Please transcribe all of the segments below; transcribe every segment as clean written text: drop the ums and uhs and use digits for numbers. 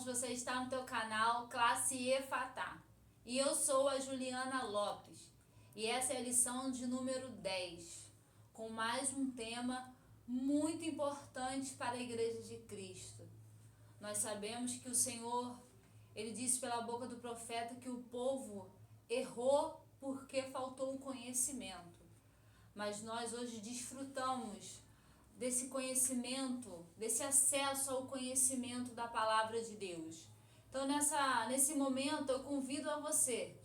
irmãos, você está no teu canal Classe Efatá. E eu sou a Juliana Lopes. E essa é a lição de número 10, com mais um tema muito importante para a Igreja de Cristo. Nós sabemos que o Senhor, Ele disse pela boca do profeta que o povo errou porque faltou o conhecimento. Mas nós hoje desfrutamos desse conhecimento, desse acesso ao conhecimento da palavra de Deus. Então nesse momento eu convido a você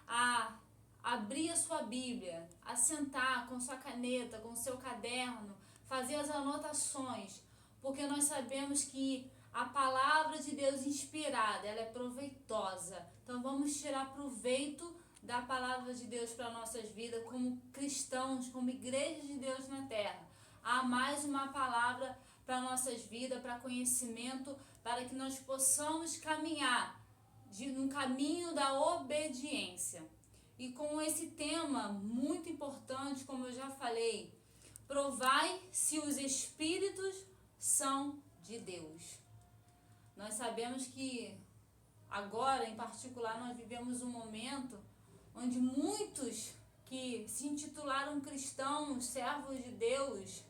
a abrir a sua Bíblia, a sentar com sua caneta, com seu caderno, fazer as anotações, porque nós sabemos que a palavra de Deus inspirada, ela é proveitosa. Então vamos tirar proveito da palavra de Deus para nossas vidas como cristãos, como igreja de Deus na terra. Há mais uma palavra para nossas vidas, para conhecimento, para que nós possamos caminhar no caminho da obediência. E com esse tema muito importante, como eu já falei, provai se os espíritos são de Deus. Nós sabemos que agora, em particular, nós vivemos um momento onde muitos que se intitularam cristãos, servos de Deus,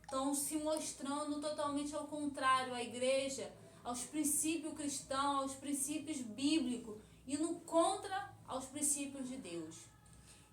estão se mostrando totalmente ao contrário à igreja, aos princípios cristãos, aos princípios bíblicos, indo contra aos princípios de Deus.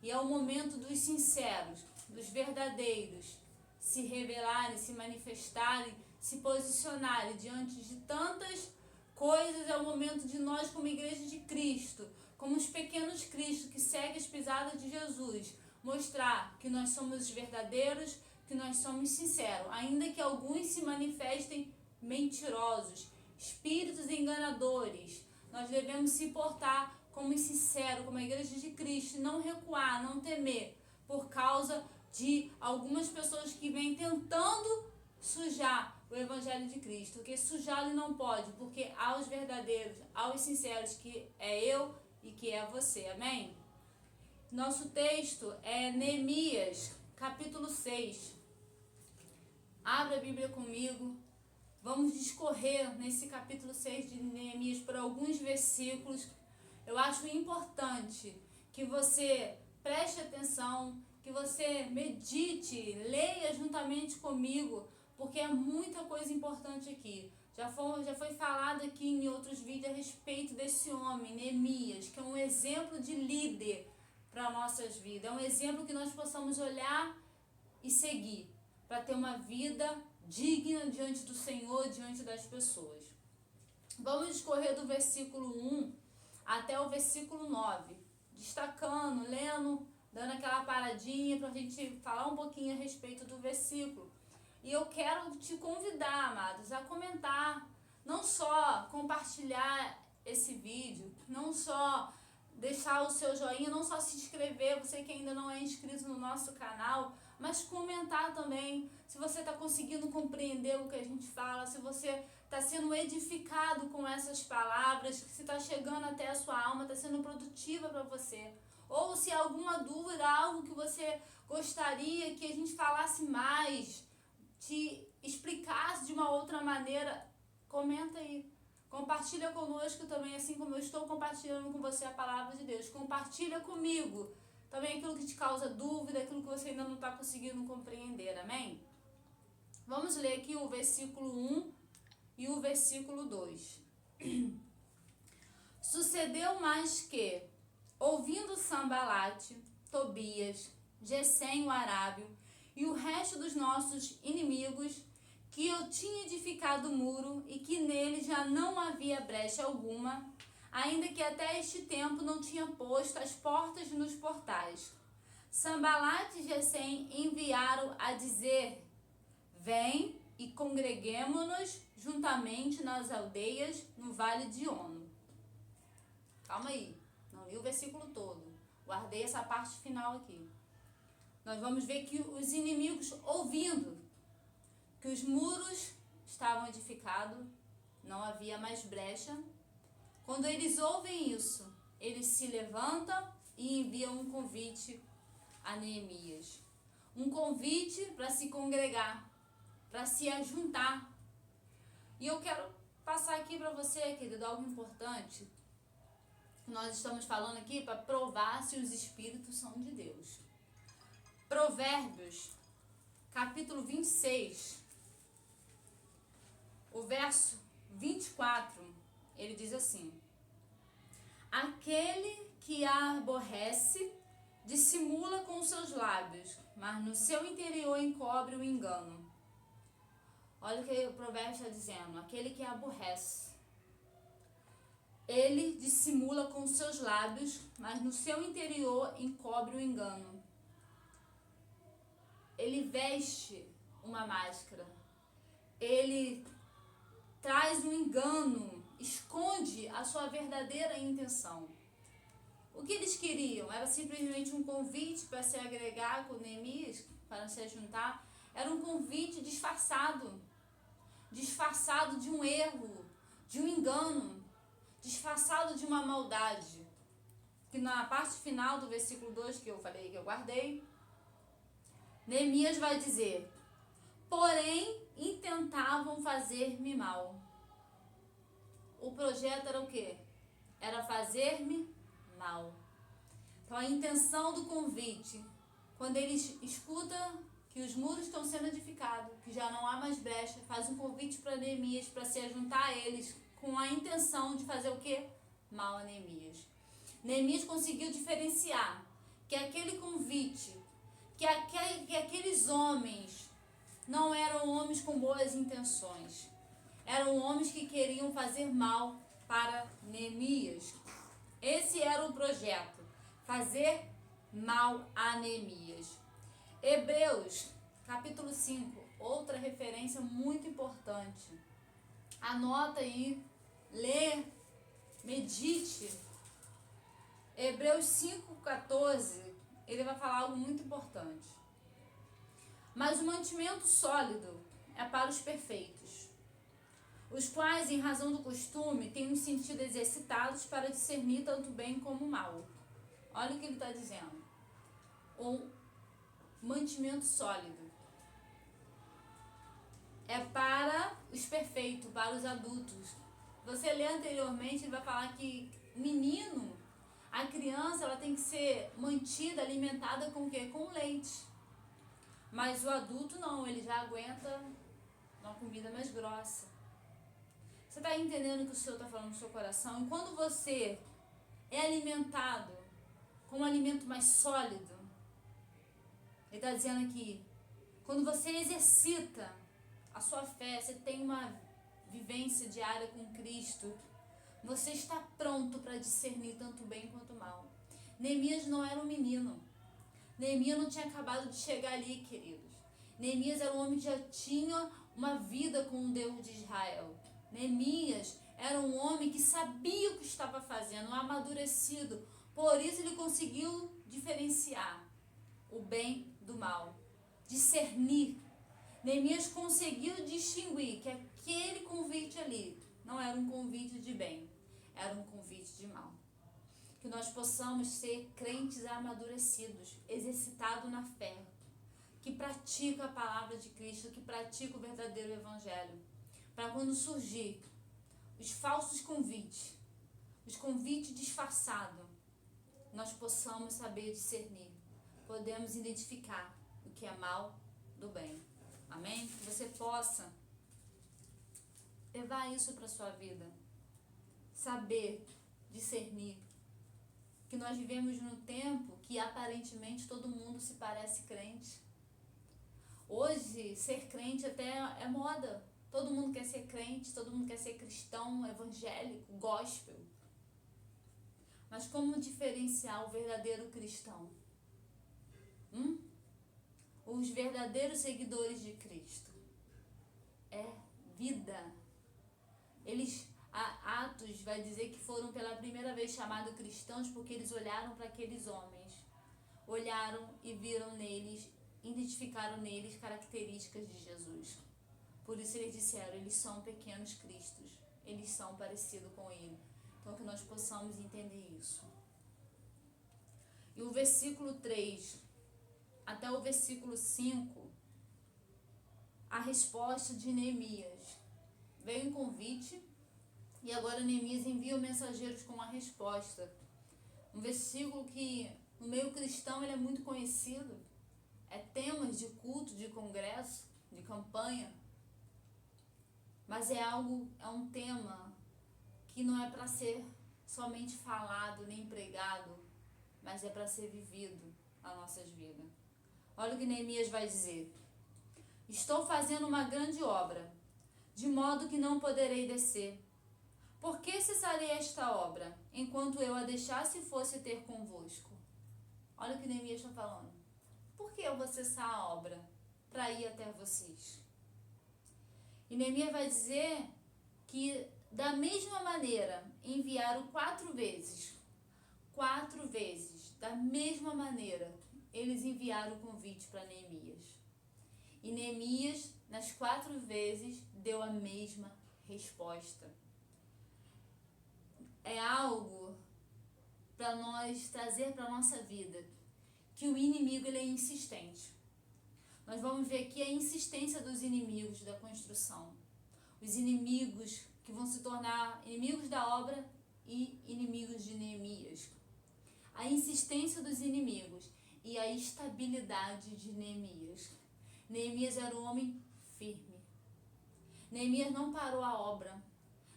E é o momento dos sinceros, dos verdadeiros, se revelarem, se manifestarem, se posicionarem diante de tantas coisas. É o momento de nós, como igreja de Cristo, como os pequenos Cristos que seguem as pisadas de Jesus, mostrar que nós somos os verdadeiros, que nós somos sinceros, ainda que alguns se manifestem mentirosos, espíritos enganadores. Nós devemos se portar como sinceros, como a igreja de Cristo, não recuar, não temer, por causa de algumas pessoas que vêm tentando sujar o evangelho de Cristo, porque sujá-lo não pode, porque aos verdadeiros, aos sinceros, que é eu e que é você, amém? Nosso texto é Neemias, capítulo 6. Abra a Bíblia comigo. Vamos discorrer nesse capítulo 6 de Neemias por alguns versículos. Eu acho importante que você preste atenção, que você medite, leia juntamente comigo, porque é muita coisa importante aqui. Já foi falado aqui em outros vídeos a respeito desse homem, Neemias, que é um exemplo de líder para nossas vidas. É um exemplo que nós possamos olhar e seguir, para ter uma vida digna diante do Senhor, diante das pessoas. Vamos discorrer do versículo 1 até o versículo 9, destacando, lendo, dando aquela paradinha para a gente falar um pouquinho a respeito do versículo. E eu quero te convidar, amados, a comentar, não só compartilhar esse vídeo, não só deixar o seu joinha, não só se inscrever, você que ainda não é inscrito no nosso canal, mas comentar também se você está conseguindo compreender o que a gente fala, se você está sendo edificado com essas palavras, se está chegando até a sua alma, está sendo produtiva para você. Ou se há alguma dúvida, algo que você gostaria que a gente falasse mais, te explicasse de uma outra maneira, comenta aí. Compartilha conosco também, assim como eu estou compartilhando com você a palavra de Deus. Compartilha comigo também aquilo que te causa dúvida, aquilo que você ainda não está conseguindo compreender, amém? Vamos ler aqui o versículo 1 e o versículo 2. Sucedeu mais que, ouvindo Sambalate, Tobias, Gesem o arábio e o resto dos nossos inimigos, que eu tinha edificado o muro e que nele já não havia brecha alguma, ainda que até este tempo não tinha posto as portas nos portais. Sambalate e Gesem enviaram a dizer: vem e congreguemo-nos juntamente nas aldeias no vale de Ono. Calma aí, não li o versículo todo. Guardei essa parte final aqui. Nós vamos ver que os inimigos, ouvindo que os muros estavam edificados, não havia mais brecha. Quando eles ouvem isso, eles se levantam e enviam um convite a Neemias. Um convite para se congregar, para se ajuntar. E eu quero passar aqui para você, querido, algo importante. Nós estamos falando aqui para provar se os espíritos são de Deus. Provérbios, capítulo 26, o verso 24, ele diz assim: aquele que a aborrece dissimula com os seus lábios, mas no seu interior encobre o engano. Olha o que o provérbio está dizendo: aquele que aborrece, ele dissimula com os seus lábios, mas no seu interior encobre o engano. Ele veste uma máscara, ele traz um engano, esconde a sua verdadeira intenção. O que eles queriam? Era simplesmente um convite para se agregar com Neemias, para se juntar. Era um convite disfarçado de um erro, de um engano, disfarçado de uma maldade. Que na parte final do versículo 2 que eu falei, que eu guardei, Neemias vai dizer: porém intentavam fazer-me mal. O projeto era o quê? Era fazer-me mal. Então a intenção do convite, quando eles escutam que os muros estão sendo edificados, que já não há mais brecha, faz um convite para Neemias para se juntar a eles com a intenção de fazer o quê? Mal a Neemias. Neemias conseguiu diferenciar que aquele convite, que aqueles homens não eram homens com boas intenções, eram homens que queriam fazer mal para Neemias. Esse era o projeto, fazer mal a Neemias. Hebreus, capítulo 5, outra referência muito importante. Anota aí, lê, medite. Hebreus 5,14, ele vai falar algo muito importante. Mas o mantimento sólido é para os perfeitos, os quais, em razão do costume, têm os sentidos exercitados para discernir tanto bem como mal. Olha o que ele está dizendo. O mantimento sólido é para os perfeitos, para os adultos. Você lê anteriormente, ele vai falar que o menino, a criança, ela tem que ser mantida, alimentada com o quê? Com leite. Mas o adulto não, ele já aguenta uma comida mais grossa. Você está entendendo o que o Senhor está falando no seu coração? E quando você é alimentado com um alimento mais sólido, ele está dizendo aqui, quando você exercita a sua fé, você tem uma vivência diária com Cristo, você está pronto para discernir tanto bem quanto mal. Neemias não era um menino. Neemias não tinha acabado de chegar ali, queridos. Neemias era um homem que já tinha uma vida com o Deus de Israel. Neemias era um homem que sabia o que estava fazendo, um amadurecido. Por isso ele conseguiu diferenciar o bem do mal, discernir. Neemias conseguiu distinguir que aquele convite ali não era um convite de bem, era um convite de mal. Que nós possamos ser crentes amadurecidos, exercitados na fé, que pratica a palavra de Cristo, que pratica o verdadeiro evangelho, para quando surgir os falsos convites, os convites disfarçados, nós possamos saber discernir, podemos identificar o que é mal do bem. Amém? Que você possa levar isso para a sua vida, saber discernir, que nós vivemos num tempo que aparentemente todo mundo se parece crente. Hoje, ser crente até é moda. Todo mundo quer ser crente, todo mundo quer ser cristão, evangélico, gospel. Mas como diferenciar o verdadeiro cristão? Os verdadeiros seguidores de Cristo. É vida. Atos vai dizer que foram pela primeira vez chamados cristãos porque eles olharam para aqueles homens. Olharam e viram neles, identificaram neles características de Jesus. Por isso eles disseram, eles são pequenos cristos, eles são parecidos com ele. Então que nós possamos entender isso. E o versículo 3 até o versículo 5, a resposta de Neemias. Veio um convite, E agora Neemias envia mensageiros com uma resposta. Um versículo que no meio cristão ele é muito conhecido. É temas de culto, de congresso, de campanha. Mas é um tema que não é para ser somente falado nem pregado, mas é para ser vivido nas nossas vidas. Olha o que Neemias vai dizer. Estou fazendo uma grande obra, de modo que não poderei descer. Por que cessarei esta obra, enquanto eu a deixasse e fosse ter convosco? Olha o que Neemias está falando. Por que eu vou cessar a obra para ir até vocês? E Neemias vai dizer que da mesma maneira enviaram 4 vezes, da mesma maneira, eles enviaram o convite para Neemias. E Neemias, nas 4 vezes, deu a mesma resposta. É algo para nós trazer para a nossa vida, que o inimigo ele é insistente. Nós vamos ver aqui a insistência dos inimigos da construção. Os inimigos que vão se tornar inimigos da obra e inimigos de Neemias. A insistência dos inimigos e a estabilidade de Neemias. Neemias era um homem firme. Neemias não parou a obra.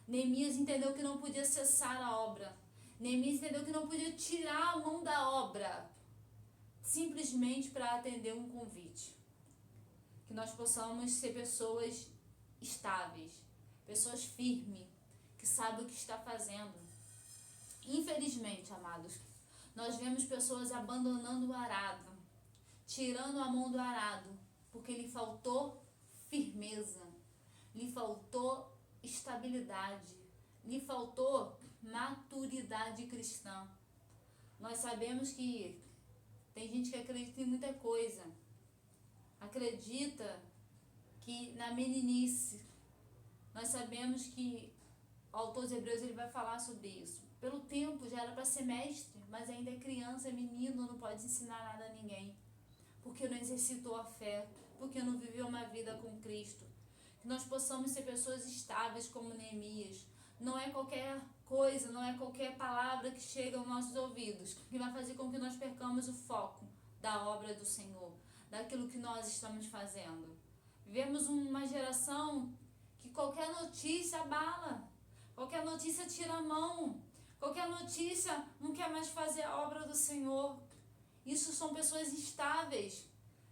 Neemias entendeu que não podia cessar a obra. Neemias entendeu que não podia tirar a mão da obra, simplesmente para atender um convite. Que nós possamos ser pessoas estáveis, pessoas firmes, que sabem o que está fazendo. Infelizmente, amados, nós vemos pessoas abandonando o arado, tirando a mão do arado, porque lhe faltou firmeza, lhe faltou estabilidade, lhe faltou maturidade cristã. Nós sabemos que tem gente que acredita em muita coisa, acredita que na meninice. Nós sabemos que o autor dos Hebreus ele vai falar sobre isso. Pelo tempo já era para ser mestre, mas ainda é criança, é menino, não pode ensinar nada a ninguém, porque não exercitou a fé, porque não viveu uma vida com Cristo. Que nós possamos ser pessoas estáveis como Neemias. Não é qualquer coisa, não é qualquer palavra que chega aos nossos ouvidos que vai fazer com que nós percamos o foco da obra do Senhor, daquilo que nós estamos fazendo. Vivemos uma geração que qualquer notícia abala, qualquer notícia tira a mão, qualquer notícia não quer mais fazer a obra do Senhor. Isso são pessoas instáveis,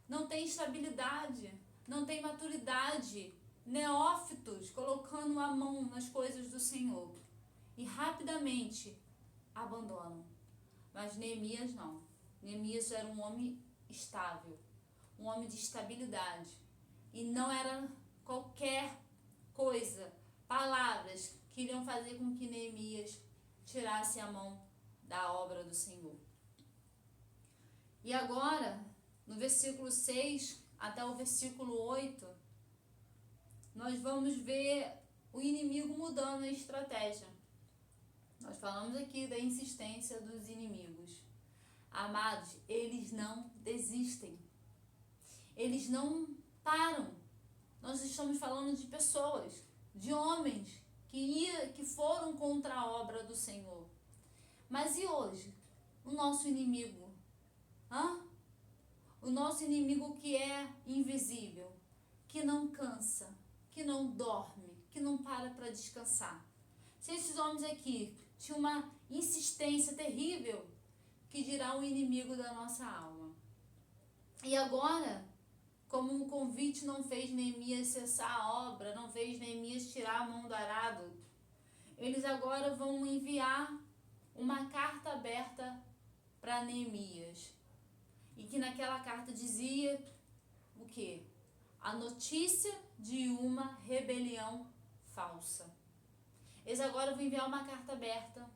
não tem estabilidade, não tem maturidade, neófitos, colocando a mão nas coisas do Senhor e rapidamente abandonam. Mas Neemias não. Neemias era um homem estável, um homem de estabilidade, e não era qualquer coisa, palavras que iriam fazer com que Neemias tirasse a mão da obra do Senhor. E agora, no versículo 6 até o versículo 8, nós vamos ver o inimigo mudando a estratégia. Nós falamos aqui da insistência dos inimigos. Amados, eles não desistem. Eles não param. Nós estamos falando de pessoas, de homens que foram contra a obra do Senhor. Mas e hoje? O nosso inimigo? O nosso inimigo que é invisível, que não cansa, que não dorme, que não para descansar. Se esses homens aqui tinham uma insistência terrível, que dirá o inimigo da nossa alma. E agora, como um convite não fez Neemias cessar a obra, não fez Neemias tirar a mão do arado, eles agora vão enviar uma carta aberta para Neemias. E que naquela carta dizia o quê? A notícia de uma rebelião falsa. Eles agora vão enviar uma carta aberta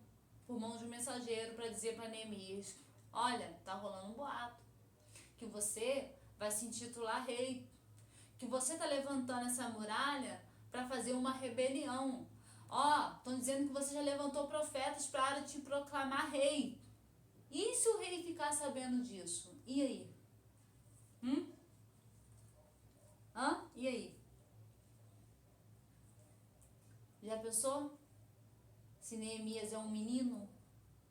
por mão de um mensageiro para dizer para Neemias: olha, tá rolando um boato que você vai se intitular rei, que você tá levantando essa muralha para fazer uma rebelião. Estão dizendo que você já levantou profetas para te proclamar rei. E se o rei ficar sabendo disso? E aí? E aí? Já pensou? Se Neemias é um menino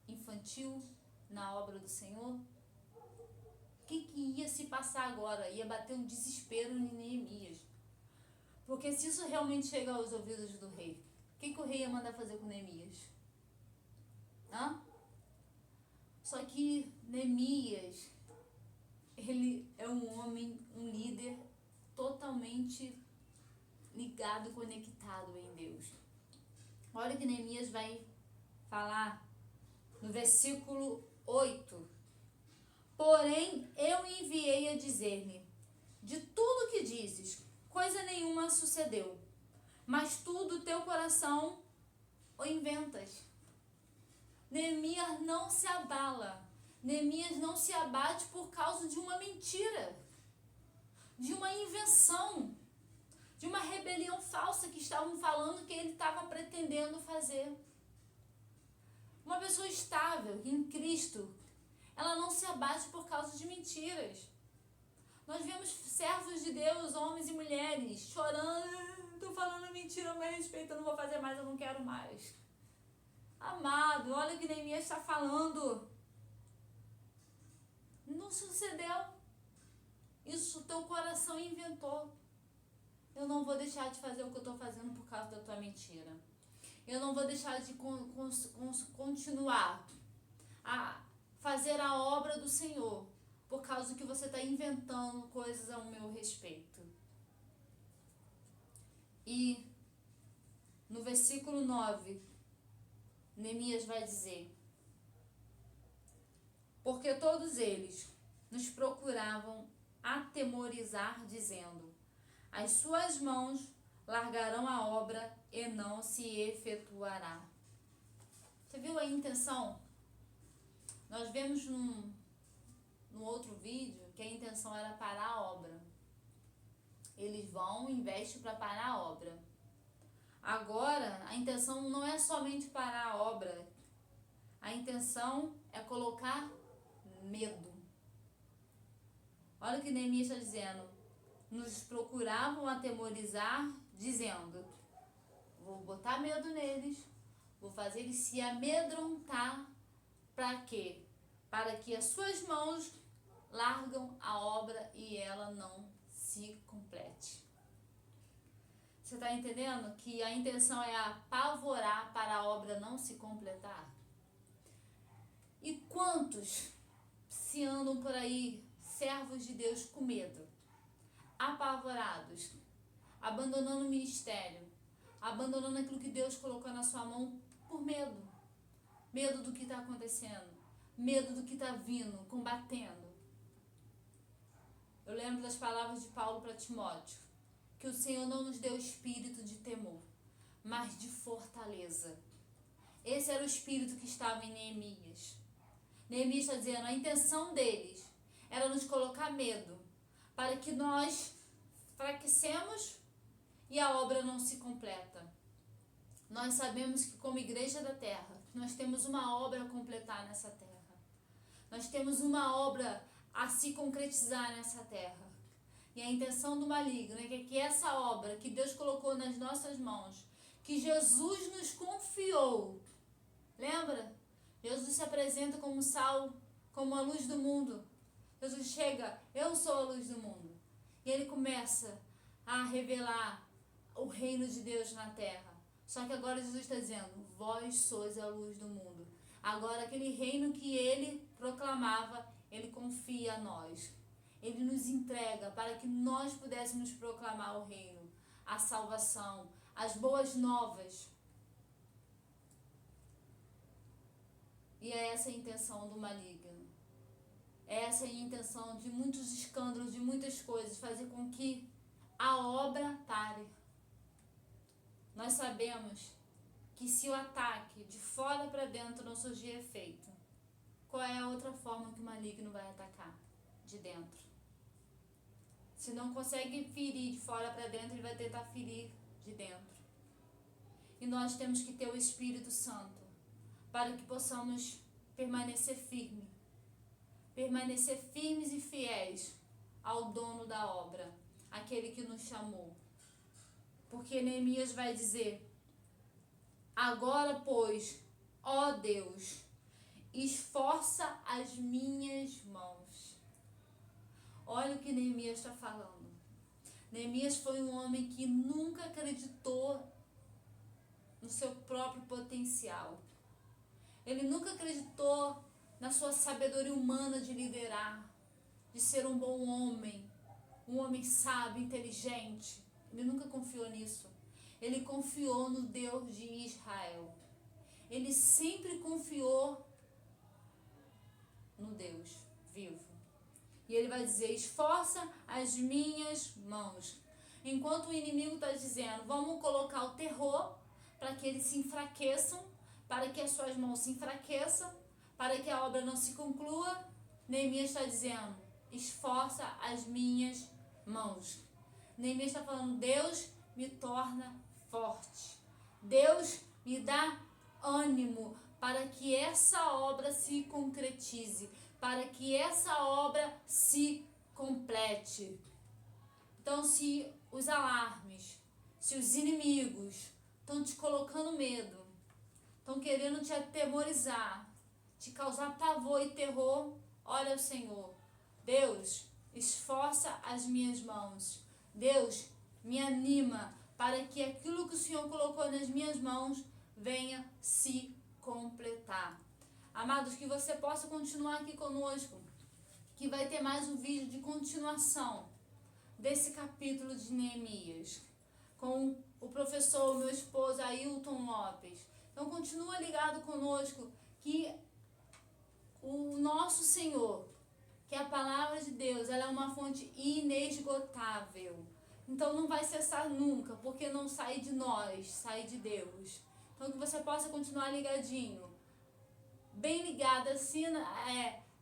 infantil na obra do Senhor, o que ia se passar agora? Ia bater um desespero em Neemias. Porque se isso realmente chegar aos ouvidos do rei, o que o rei ia mandar fazer com Neemias? Só que Neemias, ele é um homem, um líder totalmente ligado, conectado em Deus. Olha o que Neemias vai falar no versículo 8. Porém, eu enviei a dizer-lhe, de tudo que dizes, coisa nenhuma sucedeu, mas tudo teu coração o inventas. Neemias não se abala, Neemias não se abate por causa de uma mentira, de uma invenção, de uma rebelião falsa que estavam falando que ele estava pretendendo fazer. Uma pessoa estável em Cristo, ela não se abate por causa de mentiras. Nós vemos servos de Deus, homens e mulheres, chorando, estou falando mentira a meu respeito, eu não vou fazer mais, eu não quero mais. Amado, olha o que Neemias está falando. Não sucedeu. Isso teu coração inventou. Eu não vou deixar de fazer o que eu estou fazendo por causa da tua mentira. Eu não vou deixar de continuar a fazer a obra do Senhor por causa que você está inventando coisas ao meu respeito. E no versículo 9, Neemias vai dizer: porque todos eles nos procuravam atemorizar, dizendo, as suas mãos largarão a obra e não se efetuará. Você viu a intenção? Nós vemos no outro vídeo que a intenção era parar a obra. Eles vão, investem para parar a obra. Agora, a intenção não é somente parar a obra. A intenção é colocar medo. Olha o que Neemias está dizendo. Nos procuravam atemorizar, dizendo, vou botar medo neles, vou fazer eles se amedrontar. Para quê? Para que as suas mãos largam a obra e ela não se complete. Você está entendendo que a intenção é apavorar para a obra não se completar? E quantos se andam por aí, servos de Deus, com medo, apavorados, abandonando o ministério, abandonando aquilo que Deus colocou na sua mão por medo? Medo do que está acontecendo, medo do que está vindo, combatendo. Eu lembro das palavras de Paulo para Timóteo, que o Senhor não nos deu espírito de temor, mas de fortaleza. Esse era o espírito que estava em Neemias. Neemias está dizendo, a intenção deles era nos colocar medo, para que nós fraquecemos e a obra não se completa. Nós sabemos que como igreja da terra, nós temos uma obra a completar nessa terra. Nós temos uma obra a se concretizar nessa terra. E a intenção do maligno é que essa obra que Deus colocou nas nossas mãos, que Jesus nos confiou, lembra? Jesus se apresenta como sal, como a luz do mundo. Jesus chega, eu sou a luz do mundo. E ele começa a revelar o reino de Deus na terra. Só que agora Jesus está dizendo, vós sois a luz do mundo. Agora aquele reino que ele proclamava, ele confia a nós. Ele nos entrega para que nós pudéssemos proclamar o reino, a salvação, as boas novas. E é essa a intenção do maligno. Essa é a intenção de muitos escândalos, de muitas coisas, fazer com que a obra pare. Nós sabemos que se o ataque de fora para dentro não surgir efeito, qual é a outra forma que o maligno vai atacar? De dentro. Se não consegue ferir de fora para dentro, ele vai tentar ferir de dentro. E nós temos que ter o Espírito Santo para que possamos permanecer firmes e fiéis ao dono da obra, aquele que nos chamou. Porque Neemias vai dizer Agora, pois, ó Deus, esforça as minhas mãos. Olha o que Neemias está falando. Neemias foi um homem que nunca acreditou no seu próprio potencial. Ele nunca acreditou na sua sabedoria humana de liderar, de ser um bom homem, um homem sábio, inteligente. Ele nunca confiou nisso. Ele confiou no Deus de Israel. Ele sempre confiou no Deus vivo. E ele vai dizer, esforça as minhas mãos. Enquanto o inimigo está dizendo, vamos colocar o terror para que eles se enfraqueçam, para que as suas mãos se enfraqueçam, para que a obra não se conclua, Neemias está dizendo, esforça as minhas mãos. Neemias está falando, Deus me torna forte. Deus me dá ânimo para que essa obra se concretize, para que essa obra se complete. Então, se os alarmes, se os inimigos estão te colocando medo, estão querendo te atemorizar, te causar pavor e terror, olha o Senhor. Deus, esforça as minhas mãos. Deus, me anima para que aquilo que o Senhor colocou nas minhas mãos venha se completar. Amados, que você possa continuar aqui conosco, que vai ter mais um vídeo de continuação desse capítulo de Neemias, com o professor, meu esposo, Ailton Lopes. Então continua ligado conosco, que o nosso Senhor, que a palavra de Deus, ela é uma fonte inesgotável. Então não vai cessar nunca, porque não sai de nós, sai de Deus. Então que você possa continuar ligadinho, bem ligado, assina,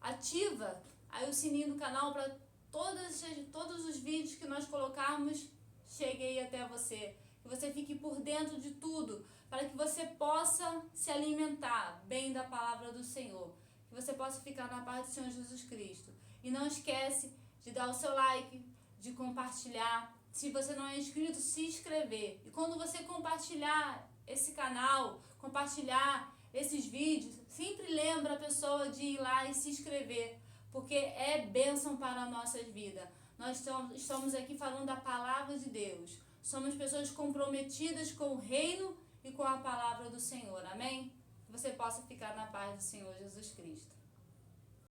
ativa aí o sininho do canal para todos os vídeos que nós colocarmos cheguem até você. Que você fique por dentro de tudo, para que você possa se alimentar bem da palavra do Senhor. Que você possa ficar na paz do Senhor Jesus Cristo. E não esquece de dar o seu like, de compartilhar. Se você não é inscrito, se inscrever. E quando você compartilhar esse canal, compartilhar esses vídeos, sempre lembra a pessoa de ir lá e se inscrever, porque é bênção para a nossa vida. Nós estamos aqui falando da palavra de Deus. Somos pessoas comprometidas com o reino e com a palavra do Senhor. Amém? Que você possa ficar na paz do Senhor Jesus Cristo.